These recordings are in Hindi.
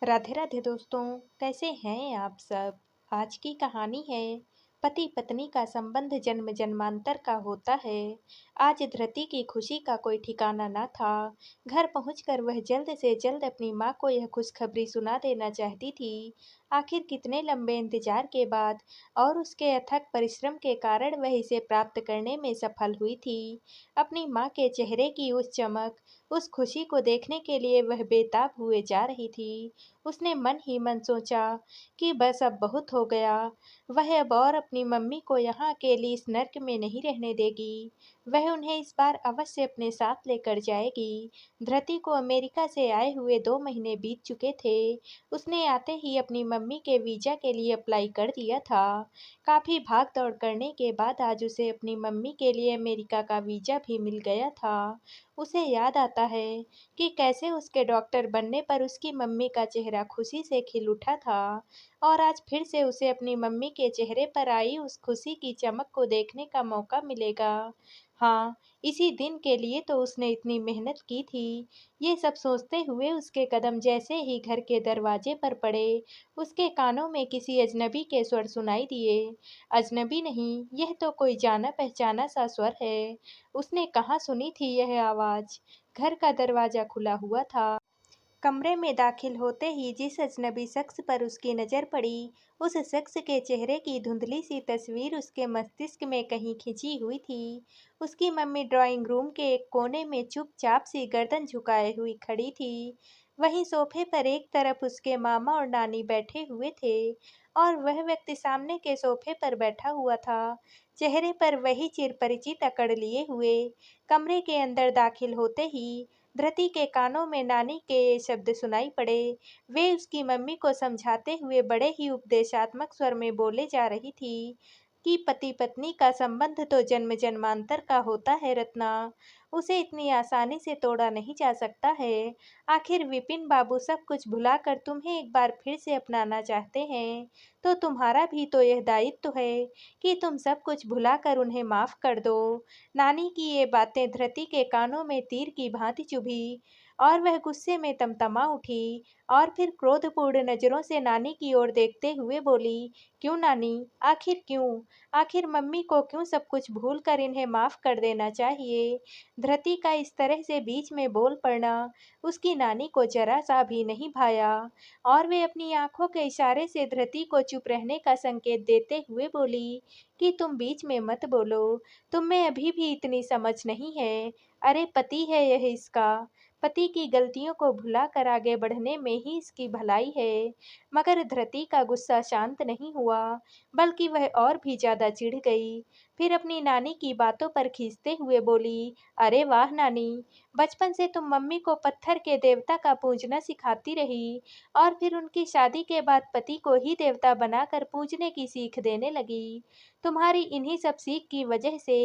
राधे राधे दोस्तों। कैसे हैं आप सब। आज की कहानी है पति पत्नी का संबंध जन्म जन्मांतर का होता है। आज धृति की खुशी का कोई ठिकाना न था। घर पहुंचकर वह जल्द से जल्द अपनी माँ को यह खुशखबरी सुना देना चाहती थी। आखिर कितने लंबे इंतजार के बाद और उसके अथक परिश्रम के कारण वह इसे प्राप्त करने में सफल हुई थी। अपनी माँ के चेहरे की उस चमक, उस खुशी को देखने के लिए वह बेताब हुए जा रही थी। उसने मन ही मन सोचा कि बस अब बहुत हो गया। वह अब और अपनी मम्मी को यहाँ अकेली इस नर्क में नहीं रहने देगी। वह उन्हें इस बार अवश्य अपने साथ लेकर जाएगी। धृति को अमेरिका से आए हुए 2 महीने बीत चुके थे। उसने आते ही अपनी मम्मी के वीजा के लिए अप्लाई कर दिया था। काफी भाग दौड़ करने के बाद आज उसे अपनी मम्मी के लिए अमेरिका का वीजा भी मिल गया था। उसे याद आता है कि कैसे उसके डॉक्टर बनने पर उसकी मम्मी का चेहरा खुशी से खिल उठा था और आज फिर से उसे अपनी मम्मी के चेहरे पर आई उस खुशी की चमक को देखने का मौका मिलेगा। हाँ, इसी दिन के लिए तो उसने इतनी मेहनत की थी। ये सब सोचते हुए उसके कदम जैसे ही घर के दरवाजे पर पड़े, उसके कानों में किसी अजनबी के स्वर सुनाई दिए। अजनबी नहीं, यह तो कोई जाना पहचाना सा स्वर है। उसने कहाँ सुनी थी यह आवाज़। घर का दरवाजा खुला हुआ था। कमरे में दाखिल होते ही जिस अजनबी शख्स पर उसकी नज़र पड़ी, उस शख्स के चेहरे की धुंधली सी तस्वीर उसके मस्तिष्क में कहीं खिंची हुई थी। उसकी मम्मी ड्राइंग रूम के एक कोने में चुपचाप सी गर्दन झुकाए हुई खड़ी थी। वहीं सोफे पर एक तरफ उसके मामा और नानी बैठे हुए थे और वह व्यक्ति सामने के सोफे पर बैठा हुआ था, चेहरे पर वही चिरपरिचित अकड़ लिए हुए। कमरे के अंदर दाखिल होते ही धृति के कानों में नानी के ये शब्द सुनाई पड़े। वे उसकी मम्मी को समझाते हुए बड़े ही उपदेशात्मक स्वर में बोले जा रही थी कि पति पत्नी का संबंध तो जन्म जन्मांतर का होता है रत्ना। उसे इतनी आसानी से तोड़ा नहीं जा सकता है। आखिर विपिन बाबू सब कुछ भुलाकर तुम्हें एक बार फिर से अपनाना चाहते हैं, तो तुम्हारा भी तो यह दायित्व है कि तुम सब कुछ भुलाकर उन्हें माफ कर दो। नानी की ये बातें धृति के कानों में तीर की भांति चुभी और वह गुस्से में तमतमा उठी और फिर क्रोधपूर्ण नजरों से नानी की ओर देखते हुए बोली, क्यों नानी, आखिर क्यों? आखिर मम्मी को क्यों सब कुछ भूल कर इन्हें माफ कर देना चाहिए? धृति का इस तरह से बीच में बोल पड़ना उसकी नानी को जरा सा भी नहीं भाया और वे अपनी आंखों के इशारे से धृति को चुप रहने का संकेत देते हुए बोली कि तुम बीच में मत बोलो, तुम में अभी भी इतनी समझ नहीं है। अरे पति है यह इसका, पति की गलतियों को भुलाकर आगे बढ़ने में ही इसकी भलाई है। मगर धृति का गुस्सा शांत नहीं हुआ, बल्कि वह और भी ज्यादा चिढ़ गई। फिर अपनी नानी की बातों पर खींचते हुए बोली, अरे वाह नानी, बचपन से तुम मम्मी को पत्थर के देवता का पूजना सिखाती रही और फिर उनकी शादी के बाद पति को ही देवता बनाकर पूजने की सीख देने लगी। तुम्हारी इन्हीं सब सीख की वजह से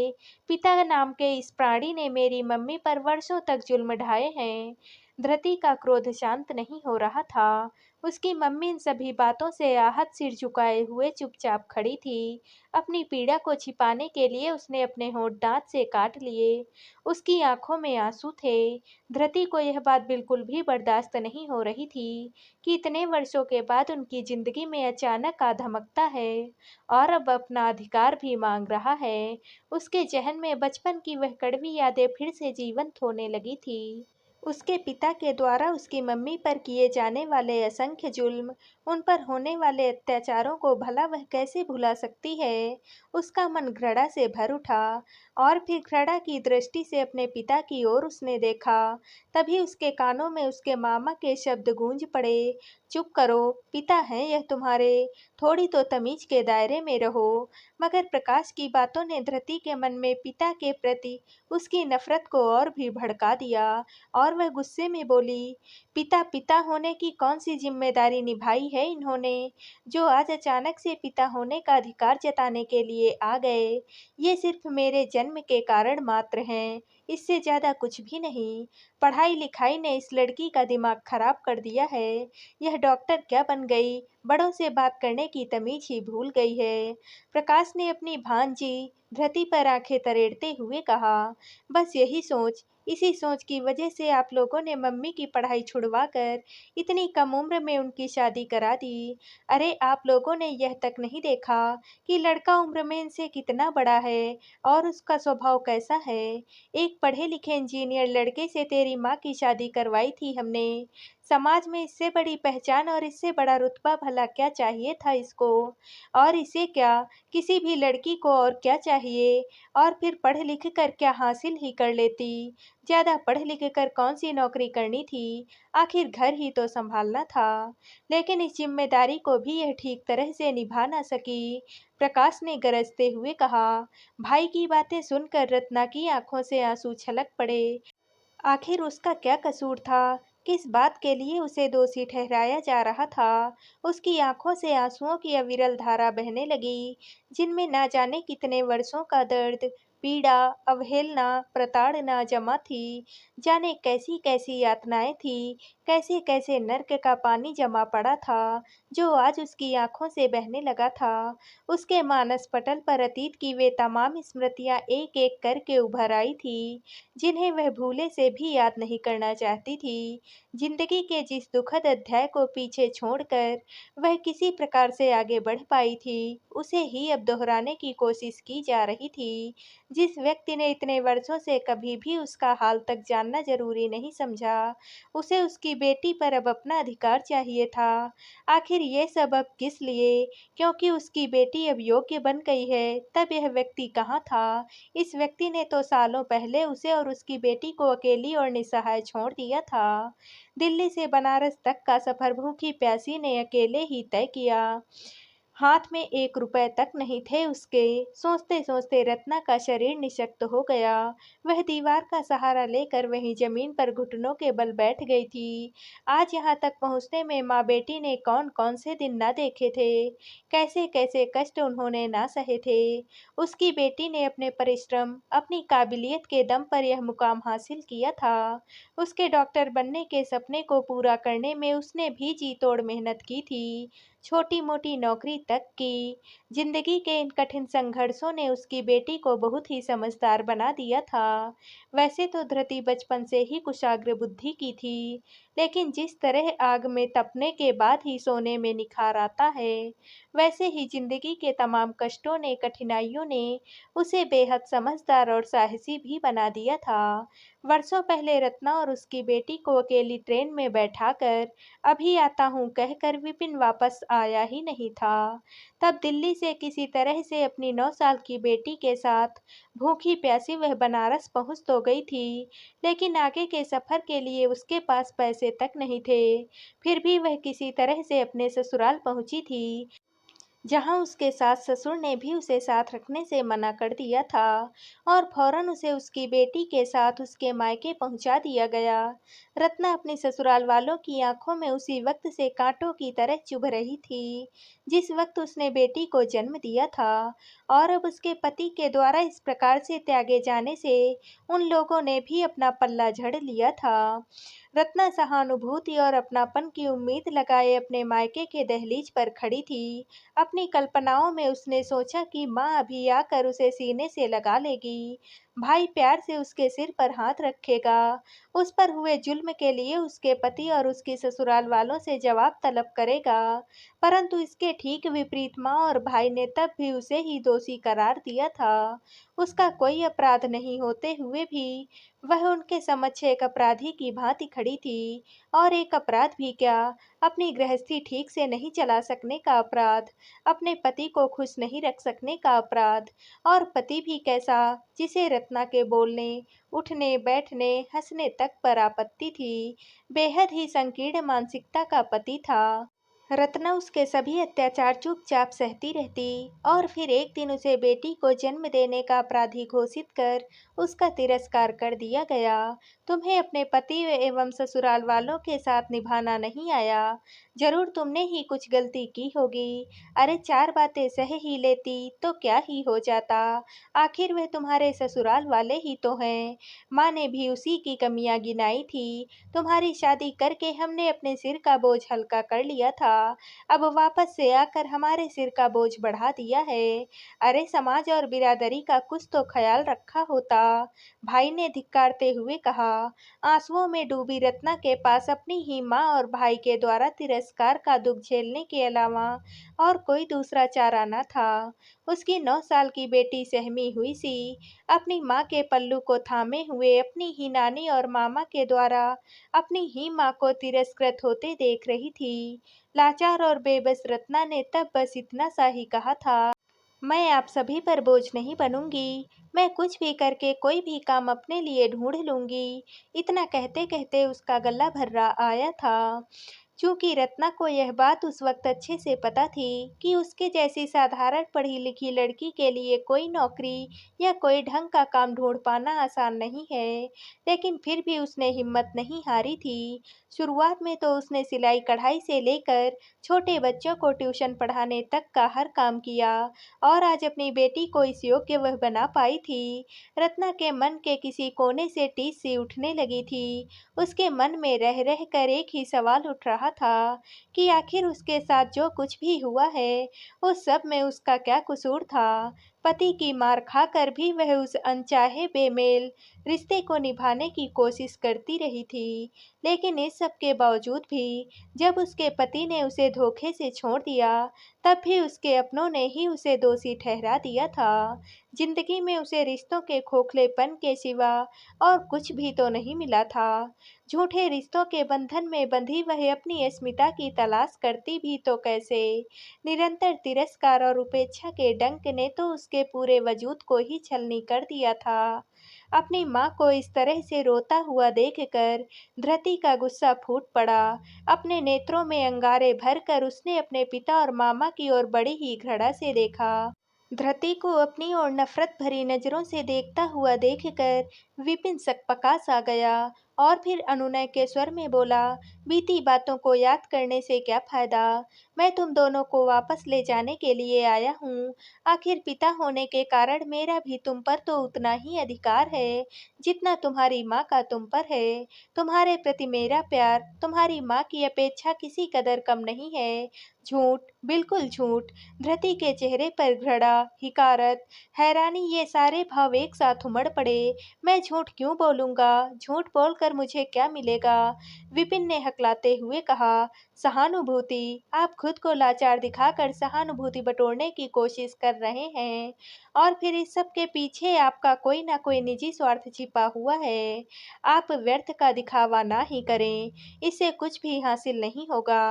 पिता नाम के इस प्राणी ने मेरी मम्मी पर वर्षों तक जुल्म ढाए हैं। धृति का क्रोध शांत नहीं हो रहा था। उसकी मम्मी इन सभी बातों से आहत सिर झुकाए हुए चुपचाप खड़ी थी। अपनी पीड़ा को छिपाने के लिए उसने अपने होंठ दांत से काट लिए। उसकी आंखों में आंसू थे। धृति को यह बात बिल्कुल भी बर्दाश्त नहीं हो रही थी कि इतने वर्षों के बाद उनकी जिंदगी में अचानक आ धमकता है और अब अपना अधिकार भी मांग रहा है। उसके जहन में बचपन की वह कड़वी यादें फिर से जीवंत होने लगी थी। उसके पिता के द्वारा उसकी मम्मी पर किए जाने वाले असंख्य जुल्म, उन पर होने वाले अत्याचारों को भला वह कैसे भुला सकती है। उसका मन घृणा से भर उठा और फिर घृणा की दृष्टि से अपने पिता की ओर उसने देखा। तभी उसके कानों में उसके मामा के शब्द गूंज पड़े, चुप करो, पिता हैं यह तुम्हारे, थोड़ी तो तमीज के दायरे में रहो। मगर प्रकाश की बातों ने धृति के मन में पिता के प्रति उसकी नफरत को और भी भड़का दिया और वह गुस्से में बोली, पिता पिता होने की कौन सी जिम्मेदारी निभाई है इन्होंने, जो आज अचानक से पिता होने का अधिकार जताने के लिए आ गए। ये सिर्फ मेरे जन्म के कारण मात्र हैं, इससे ज्यादा कुछ भी नहीं। पढ़ाई लिखाई ने इस लड़की का दिमाग खराब कर दिया है। यह डॉक्टर क्या बन गई, बड़ों से बात करने की तमीज ही भूल गई है। प्रकाश ने अपनी भांजी धृति पर आंखें तरेड़ते हुए कहा, बस यही सोच इसी सोच की वजह से आप लोगों ने मम्मी की पढ़ाई छुड़वा कर इतनी कम उम्र में उनकी शादी करा दी। अरे आप लोगों ने यह तक नहीं देखा कि लड़का उम्र में इनसे कितना बड़ा है और उसका स्वभाव कैसा है। एक पढ़े लिखे इंजीनियर लड़के से तेरी माँ की शादी करवाई थी हमने। समाज में इससे बड़ी पहचान और इससे बड़ा रुतबा भला क्या चाहिए था इसको। और इसे क्या, किसी भी लड़की को और क्या चाहिए। और फिर पढ़ लिख कर क्या हासिल ही कर लेती। ज़्यादा पढ़ लिख कर कौन सी नौकरी करनी थी, आखिर घर ही तो संभालना था। लेकिन इस जिम्मेदारी को भी यह ठीक तरह से निभा ना सकी। प्रकाश ने गरजते हुए कहा। भाई की बातें सुनकर रत्ना की आंखों से आंसू छलक पड़े। आखिर उसका क्या कसूर था? किस बात के लिए उसे दोषी ठहराया जा रहा था? उसकी आंखों से आंसुओं की अविरल धारा बहने लगी, जिनमें ना जाने कितने वर्षों का दर्द, पीड़ा, अवहेलना, प्रताड़ना जमा थी। जाने कैसी-कैसी यातनाएं थी, कैसे-कैसे नर्क का पानी जमा पड़ा था, जो आज उसकी आंखों से बहने लगा था। उसके मानस पटल पर अतीत की वे तमाम स्मृतियां एक-एक करके उभर आई थी, जिन्हें वह भूले से भी याद नहीं करना चाहती थी। जिंदगी के जिस दुखद अध्याय को पीछे छोड़कर वह किसी प्रकार से आगे बढ़ पाई थी, उसे ही अब दोहराने की कोशिश की जा रही थी। जिस व्यक्ति ने इतने वर्षों से कभी भी उसका हाल तक जानना जरूरी नहीं समझा, उसे उसकी बेटी पर अब अपना अधिकार चाहिए था। आखिर ये सब अब किस लिए? क्योंकि उसकी बेटी अब योग्य बन गई है, तब यह व्यक्ति कहाँ था? इस व्यक्ति ने तो सालों पहले उसे और उसकी बेटी को अकेली और निसहाय छोड़ दिया था। दिल्ली से बनारस तक का सफर भूखी प्यासी ने अकेले ही तय किया। हाथ में 1 रुपए तक नहीं थे उसके। सोचते-सोचते रत्ना का शरीर निशक्त हो गया। वह दीवार का सहारा लेकर वहीं जमीन पर घुटनों के बल बैठ गई थी। आज यहाँ तक पहुँचने में माँ-बेटी ने कौन-कौन से दिन ना देखे थे, कैसे-कैसे कष्ट उन्होंने ना सहे थे। उसकी बेटी ने अपने परिश्रम, अपनी काबिलियत के दम पर यह मुकाम हासिल किया था। उसके डॉक्टर बनने के सपने को पूरा करने में उसने भी जी-तोड़ मेहनत की थी। छोटी-मोटी नौकरी तक की। जिंदगी के इन कठिन संघर्षों ने उसकी बेटी को बहुत ही समझदार बना दिया था। वैसे तो धृति बचपन से ही कुशाग्र बुद्धि की थी, लेकिन जिस तरह आग में तपने के बाद ही सोने में निखार आता है, वैसे ही जिंदगी के तमाम कष्टों ने, कठिनाइयों ने उसे बेहद समझदार और साहसी भी बना दिया था। वर्षों पहले रत्ना और उसकी बेटी को अकेली ट्रेन में बैठाकर अभी आता हूँ कहकर विपिन वापस आया ही नहीं था। तब दिल्ली से किसी तरह से अपनी 9 साल की बेटी के साथ भूखी प्यासी वह बनारस पहुंच तो गई थी, लेकिन आगे के सफर के लिए उसके पास पैसे तक नहीं थे। फिर भी वह किसी तरह से अपने ससुराल पहुंची थी, जहाँ उसके सास-ससुर ने भी उसे साथ रखने से मना कर दिया था और फौरन उसे उसकी बेटी के साथ उसके मायके पहुंचा दिया गया। रत्ना अपने ससुराल वालों की आंखों में उसी वक्त से कांटों की तरह चुभ रही थी, जिस वक्त उसने बेटी को जन्म दिया था। और अब उसके पति के द्वारा इस प्रकार से त्यागे जाने से उन लोगों ने भी अपना पल्ला झाड़ लिया था। रत्ना सहानुभूति और अपनापन की उम्मीद लगाए अपने मायके के दहलीज पर खड़ी थी। अपनी कल्पनाओं में उसने सोचा कि माँ अभी आकर उसे सीने से लगा लेगी, भाई प्यार से उसके सिर पर हाथ रखेगा, उस पर हुए जुल्म के लिए उसके पति और उसकी ससुराल वालों से जवाब तलब करेगा। परंतु इसके ठीक विपरीत माँ और भाई ने तब भी उसे ही दोषी करार दिया था। उसका कोई अपराध नहीं होते हुए भी वह उनके समक्ष एक अपराधी की भांति खड़ी थी। और एक अपराध भी क्या, अपनी गृहस्थी ठीक से नहीं चला सकने का अपराध, अपने पति को खुश नहीं रख सकने का अपराध। और पति भी कैसा, जिसे रत्ना के बोलने, उठने, बैठने, हंसने तक पर आपत्ति थी। बेहद ही संकीर्ण मानसिकता का पति था। रत्ना उसके सभी अत्याचार चुपचाप सहती रहती और फिर एक दिन उसे बेटी को जन्म देने का अपराधी घोषित कर उसका तिरस्कार कर दिया गया। तुम्हें अपने पति एवं ससुराल वालों के साथ निभाना नहीं आया। जरूर तुमने ही कुछ गलती की होगी। अरे 4 बातें सह ही लेती तो क्या ही हो जाता। आखिर वे तुम्हारे ससुराल वाले ही तो हैं। माँ ने भी उसी की कमियां गिनाई थी। तुम्हारी शादी करके हमने अपने सिर का बोझ हल्का कर लिया था। अब वापस से आकर हमारे सिर का बोझ बढ़ा दिया है। अरे समाज और बिरादरी का कुछ तो ख्याल रखा होता, भाई ने धिक्कारते हुए कहा। आंसुओं में डूबी रत्ना के पास अपनी ही माँ और भाई के द्वारा तिरस्कार का दुख झेलने के अलावा और कोई दूसरा चारा न था। उसकी 9 साल की बेटी सहमी हुई सी अपनी माँ के पल्लू को थामे हुए अपनी ही नानी और मामा के द्वारा अपनी ही माँ को तिरस्कृत होते देख रही थी। लाचार और बेबस रत्ना ने तब बस इतना सा ही कहा था, मैं आप सभी पर बोझ नहीं बनूंगी। मैं कुछ भी करके कोई भी काम अपने लिए ढूंढ लूंगी। इतना कहते कहते उसका गला भर्रा आया था। चूंकि रत्ना को यह बात उस वक्त अच्छे से पता थी कि उसके जैसी साधारण पढ़ी लिखी लड़की के लिए कोई नौकरी या कोई ढंग का काम ढूंढ पाना आसान नहीं है, लेकिन फिर भी उसने हिम्मत नहीं हारी थी। शुरुआत में तो उसने सिलाई कढ़ाई से लेकर छोटे बच्चों को ट्यूशन पढ़ाने तक का हर काम किया और आज अपनी बेटी को इस योग्य वह बना पाई थी। रत्ना के मन के किसी कोने से टीस सी उठने लगी थी। उसके मन में रह रह कर एक ही सवाल उठ रहा था कि आखिर उसके साथ जो कुछ भी हुआ है उस सब में उसका क्या कसूर था। पति की मार खाकर भी वह उस अनचाहे बेमेल रिश्ते को निभाने की कोशिश करती रही थी, लेकिन इस सब के बावजूद भी जब उसके पति ने उसे धोखे से छोड़ दिया तब भी उसके अपनों ने ही उसे दोषी ठहरा दिया था। जिंदगी में उसे रिश्तों के खोखलेपन के सिवा और कुछ भी तो नहीं मिला था। झूठे रिश्तों के बंधन में बंधी वह अपनी अस्मिता की तलाश करती भी तो कैसे। निरंतर तिरस्कार और उपेक्षा के डंक ने तो उसके पूरे वजूद को ही छलनी कर दिया था। अपनी माँ को इस तरह से रोता हुआ देखकर धृति का गुस्सा फूट पड़ा। अपने नेत्रों में अंगारे भरकर उसने अपने पिता और मामा की ओर बड़ी ही घृणा से देखा। धृति को अपनी ओर नफरत भरी नजरों से देखता हुआ देखकर विपिन सकपका सा गया और फिर अनुनय के स्वर में बोला, बीती बातों को याद करने से क्या फायदा। मैं तुम दोनों को वापस ले जाने के लिए आया हूँ। आखिर पिता होने के कारण मेरा भी तुम पर तो उतना ही अधिकार है जितना तुम्हारी माँ का तुम पर है। तुम्हारे प्रति मेरा प्यार तुम्हारी माँ की अपेक्षा किसी कदर कम नहीं है। झूठ, बिल्कुल झूठ। धृति के चेहरे पर घृणा, हिकारत, हैरानी ये सारे भाव एक साथ उमड़ पड़े। मैं झूठ क्यों बोलूंगा? झूठ बोलकर मुझे क्या मिलेगा? विपिन ने हकलाते हुए कहा। सहानुभूति? आप खुद को लाचार दिखाकर सहानुभूति बटोरने की कोशिश कर रहे हैं और फिर इस सब के पीछे आपका कोई ना कोई निजी स्वार्थ छिपा हुआ है। आप व्यर्थ का दिखावा ना ही करें, इससे कुछ भी हासिल नहीं होगा।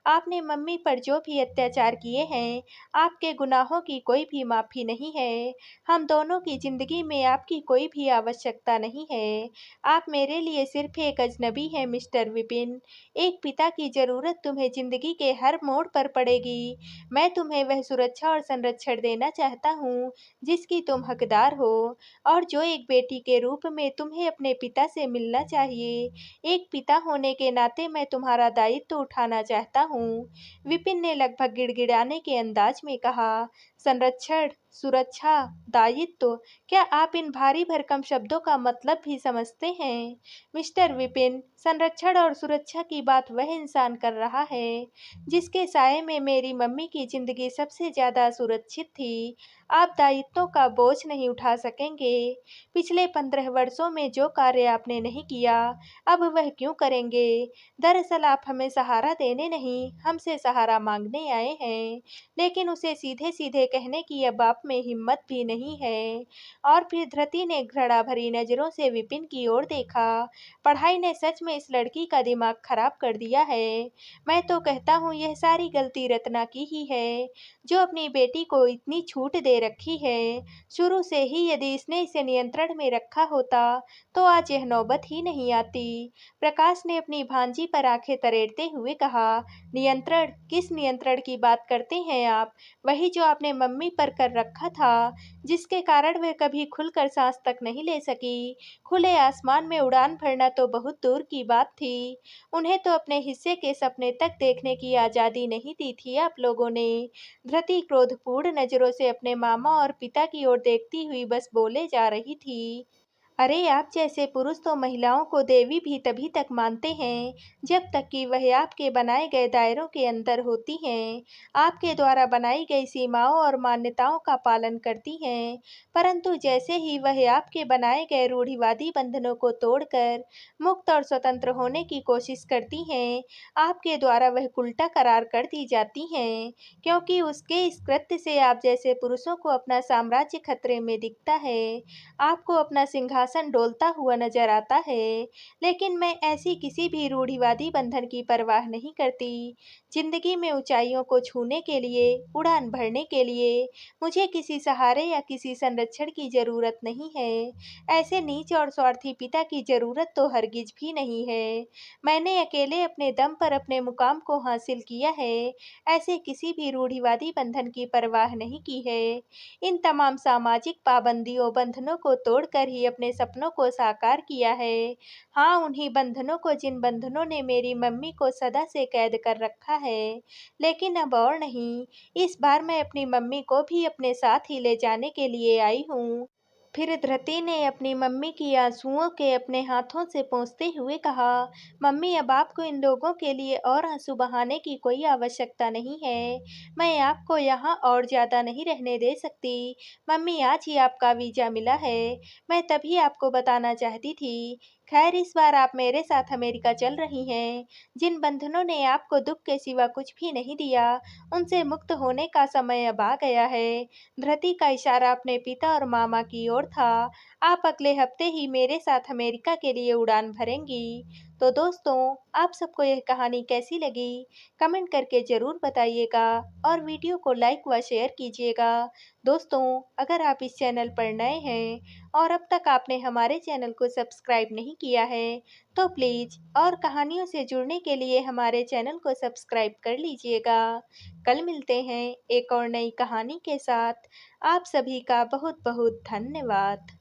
आपने मम्मी पर जो भी अत्याचार किए हैं, आपके गुनाहों की कोई भी माफी नहीं है। हम दोनों की जिंदगी में आपकी कोई भी आवश्यकता नहीं है। आप मेरे लिए सिर्फ एक अजनबी हैं मिस्टर विपिन। एक पिता की जरूरत तुम्हें जिंदगी के हर मोड़ पर पड़ेगी। मैं तुम्हें वह सुरक्षा और संरक्षण देना चाहता हूँ जिसकी तुम हकदार हो और जो एक बेटी के रूप में तुम्हें अपने पिता से मिलना चाहिए। एक पिता होने के नाते मैं तुम्हारा दायित्व उठाना चाहता हूँ। विपिन ने लगभग गिड़गिड़ाने के अंदाज में कहा। संरक्षण, सुरक्षा, दायित्व, क्या आप इन भारी भरकम शब्दों का मतलब भी समझते हैं? मिस्टर विपिन, संरक्षण और सुरक्षा की बात वह इंसान कर रहा है जिसके साये में मेरी मम्मी की जिंदगी सबसे ज्यादा सुरक्षित थी। आप दायित्वों का बोझ नहीं उठा सकेंगे। पिछले 15 वर्षों में जो कार्य आपने नहीं किया, अब वह क्यों करेंगे? दरअसल आप हमें सहारा देने नहीं, हमसे सहारा मांगने आए हैं, लेकिन उसे सीधे सीधे कहने की अब आप में हिम्मत भी नहीं है। और फिर धृति ने घृणा भरी नजरों से विपिन की ओर देखा। पढ़ाई ने सच में इस लड़की का दिमाग खराब कर दिया है। मैं तो कहता हूँ यह सारी गलती रत्ना की ही है, जो अपनी बेटी को इतनी छूट दे रखी है। शुरू से ही यदि इसने इसे नियंत्रण में रखा होता तो आज यह नौबत ही नहीं आती। प्रकाश ने अपनी भांजी पर आंखें तरेड़ते हुए कहा। नियंत्रण? किस नियंत्रण की बात करते हैं आप? वही जो आपने मम्मी पर कर रखा था, जिसके कारण वह कभी खुलकर सांस तक नहीं ले सकी। खुले आसमान में उड़ान भरना तो बहुत दूर की बात थी, उन्हें तो अपने हिस्से के सपने तक देखने की आजादी नहीं दी थी आप लोगों ने। धृति क्रोधपूर्ण नजरों से अपने मामा और पिता की ओर देखती हुई बस बोले जा रही थी। अरे आप जैसे पुरुष तो महिलाओं को देवी भी तभी तक मानते हैं जब तक कि वह आपके बनाए गए दायरों के अंदर होती हैं, आपके द्वारा बनाई गई सीमाओं और मान्यताओं का पालन करती हैं। परंतु जैसे ही वह आपके बनाए गए रूढ़िवादी बंधनों को तोड़कर मुक्त और स्वतंत्र होने की कोशिश करती हैं, आपके द्वारा वह उल्टा करार कर दी जाती हैं, क्योंकि उसके इस कृत्य से आप जैसे पुरुषों को अपना साम्राज्य खतरे में दिखता है। आपको अपना सिंहासन डोलता हुआ नजर आता है, लेकिन मैं ऐसी किसी भी रूढ़िवादी बंधन की परवाह नहीं करती। जिंदगी में ऊंचाइयों को छूने के लिए, उड़ान भरने के लिए मुझे किसी सहारे या किसी संरक्षण की जरूरत नहीं है। ऐसे नीच और स्वार्थी पिता की जरूरत तो हरगिज भी नहीं है। मैंने अकेले अपने दम पर अपने मुकाम को हासिल किया है, ऐसे किसी भी रूढ़िवादी बंधन की परवाह नहीं की है। इन तमाम सामाजिक पाबंदियों बंधनों को तोड़कर ही अपने सपनों को साकार किया है। हाँ, उन्हीं बंधनों को जिन बंधनों ने मेरी मम्मी को सदा से कैद कर रखा है। लेकिन अब और नहीं, इस बार मैं अपनी मम्मी को भी अपने साथ ही ले जाने के लिए आई हूँ। फिर धृति ने अपनी मम्मी की आंसुओं के अपने हाथों से पोंछते हुए कहा, मम्मी अब आपको इन लोगों के लिए और आंसू बहाने की कोई आवश्यकता नहीं है। मैं आपको यहाँ और ज़्यादा नहीं रहने दे सकती। मम्मी आज ही आपका वीज़ा मिला है। मैं तभी आपको बताना चाहती थी। खैर इस बार आप मेरे साथ अमेरिका चल रही हैं। जिन बंधनों ने आपको दुख के सिवा कुछ भी नहीं दिया, उनसे मुक्त होने का समय अब आ गया है। धृति का इशारा अपने पिता और मामा की ओर था। आप अगले हफ्ते ही मेरे साथ अमेरिका के लिए उड़ान भरेंगी। तो दोस्तों, आप सबको यह कहानी कैसी लगी? कमेंट करके ज़रूर बताइएगा और वीडियो को लाइक व शेयर कीजिएगा। दोस्तों, अगर आप इस चैनल पर नए हैं और अब तक आपने हमारे चैनल को सब्सक्राइब नहीं किया है, तो प्लीज़ और कहानियों से जुड़ने के लिए हमारे चैनल को सब्सक्राइब कर लीजिएगा। कल मिलते हैं एक और नई कहानी के साथ। आप सभी का बहुत बहुत धन्यवाद।